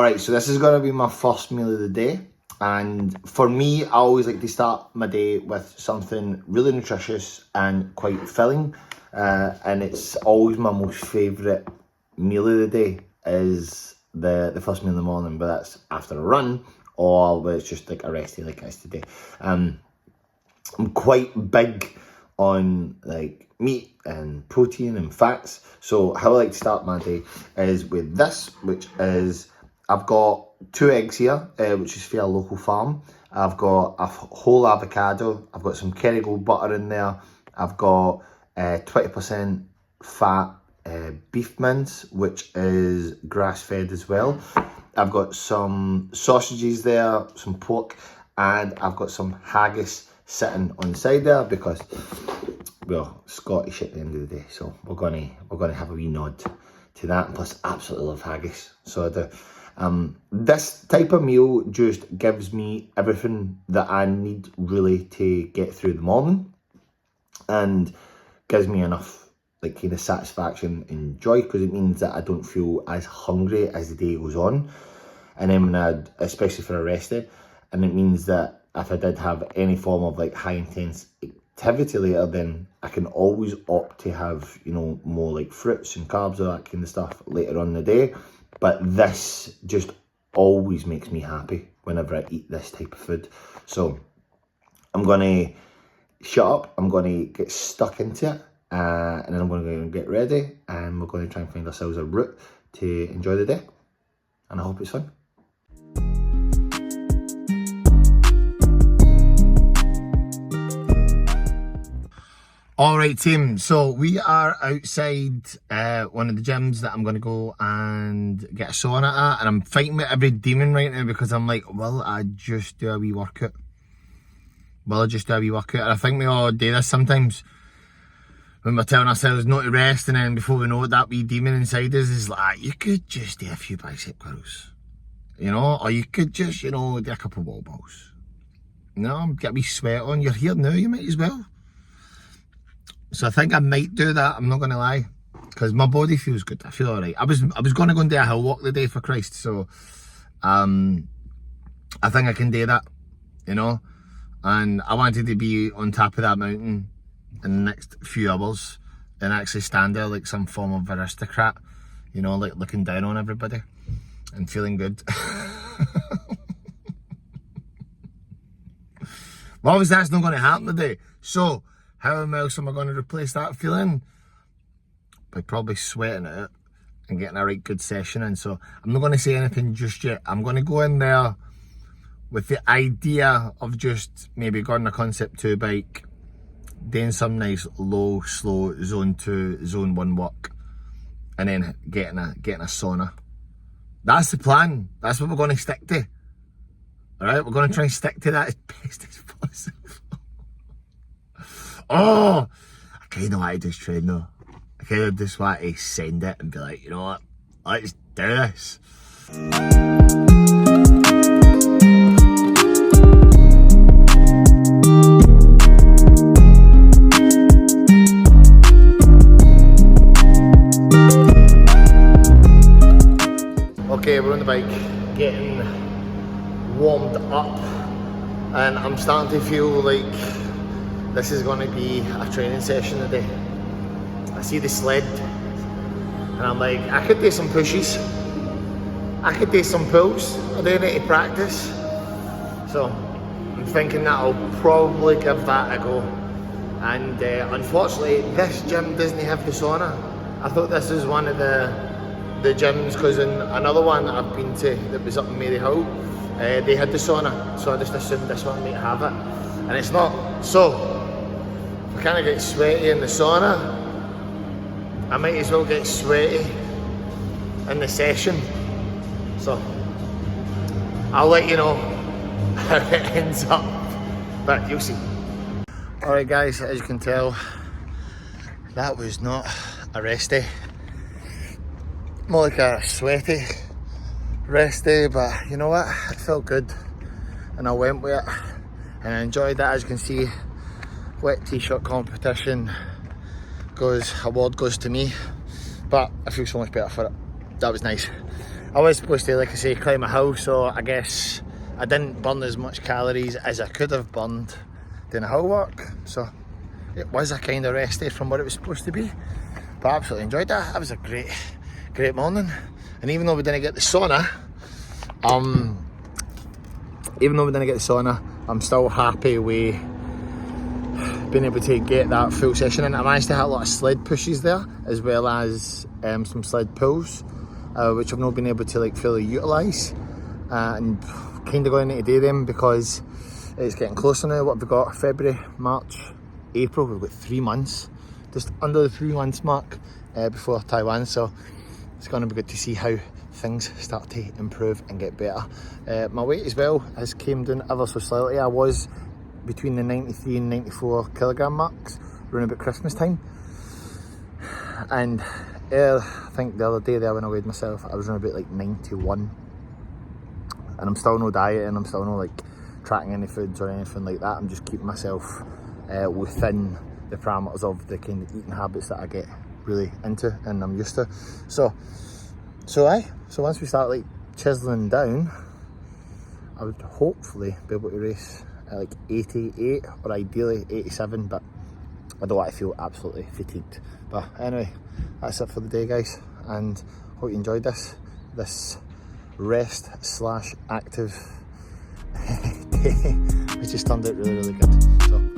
Right, so this is going to be my first meal of the day. And for me, I always like to start my day with something really nutritious and quite filling. And it's always my most favourite meal of the day is the first meal in the morning, but that's after a run or when it's just like a rest day like it is today. I'm quite big on like meat and protein and fats. So how I like to start my day is with this, which is, I've got 2 eggs here, which is for a local farm. I've got a whole avocado. I've got some Kerrygold butter in there. I've got 20% fat beef mince, which is grass-fed as well. I've got some sausages there, some pork, and I've got some haggis sitting on the side there because, well, Scottish at the end of the day, so we're gonna have a wee nod to that. And plus, absolutely love haggis, so I do. This type of meal just gives me everything that I need really to get through the morning, and gives me enough like kind of satisfaction and joy, because it means that I don't feel as hungry as the day goes on. And then when especially for a rest day, and it means that if I did have any form of like high intense activity later, then I can always opt to have, you know, more like fruits and carbs or that kind of stuff later on in the day. But this just always makes me happy whenever I eat this type of food. So I'm gonna shut up, I'm gonna get stuck into it, and then I'm gonna go and get ready, and we're gonna try and find ourselves a route to enjoy the day. And I hope it's fun. Alright team, so we are outside one of the gyms that I'm going to go and get a sauna at, and I'm fighting with every demon right now because I'm like, will I just do a wee workout? Will I just do a wee workout? And I think we all do this sometimes when we're telling ourselves not to rest, and then before we know it, that wee demon inside us is like, you could just do a few bicep curls, you know, or you could just, you know, do a couple of wall balls. You know, get a wee sweat on, you're here now, you might as well. So I think I might do that, I'm not going to lie, because my body feels good, I feel alright. I was going to go and do a hill walk today, for Christ, so I think I can do that, you know, and I wanted to be on top of that mountain in the next few hours and actually stand there like some form of aristocrat, you know, like looking down on everybody and feeling good. Well, obviously that's not going to happen today, so how else am I going to replace that feeling? By probably sweating it out and getting a right good session in. So I'm not going to say anything just yet. I'm going to go in there with the idea of just maybe going a Concept 2 bike, doing some nice low, slow zone 2, zone 1 work, and then getting a sauna. That's the plan. That's what we're going to stick to. Alright, we're going to try and stick to that as best as possible. Oh, I kind of like this train though. I kind of just want to send it and be like, you know what, let's do this. Okay, we're on the bike, getting warmed up, and I'm starting to feel like this is going to be a training session today. I see the sled and I'm like, I could do some pushes, I could do some pulls, I do need to practice. So I'm thinking that I'll probably give that a go. And unfortunately this gym doesn't have the sauna. I thought this was one of the gyms, because in another one I've been to that was up in Maryhill, they had the sauna, so I just assumed this one might have it, and it's not. So I kind of get sweaty in the sauna, I might as well get sweaty in the session. So I'll let you know how it ends up, but you'll see. Alright guys, as you can tell, that was not a rest day. More like a sweaty rest day, but you know what, it felt good and I went with it and I enjoyed it. As you can see, wet t-shirt competition award goes to me, but I feel so much better for it. That was nice. I was supposed to, like I say, climb a hill, so I guess I didn't burn as much calories as I could have burned doing a hill walk. So it was a kind of rest day from what it was supposed to be. But I absolutely enjoyed that. That was a great morning. And even though we didn't get the sauna, I'm still happy with being able to get that full session in. I managed to hit a lot of sled pushes there, as well as some sled pulls, which I've not been able to like fully utilise, and kind of going to do them because it's getting closer now. What have we got? February, March, April. We've got 3 months, just under the 3 months mark before Taiwan. So it's going to be good to see how things start to improve and get better. My weight as well has came down ever so slightly. I was between the 93 and 94 kilogram marks around about Christmas time, and I think the other day there when I weighed myself, I was around about like 91, and I'm still no dieting, I'm still no like tracking any foods or anything like that. I'm just keeping myself within the parameters of the kind of eating habits that I get really into and I'm used to. So once we start like chiseling down, I would hopefully be able to race at like 88 or ideally 87, but I don't want to feel absolutely fatigued. But anyway, that's it for the day, guys, and hope you enjoyed this rest / active day, which just turned out really good. So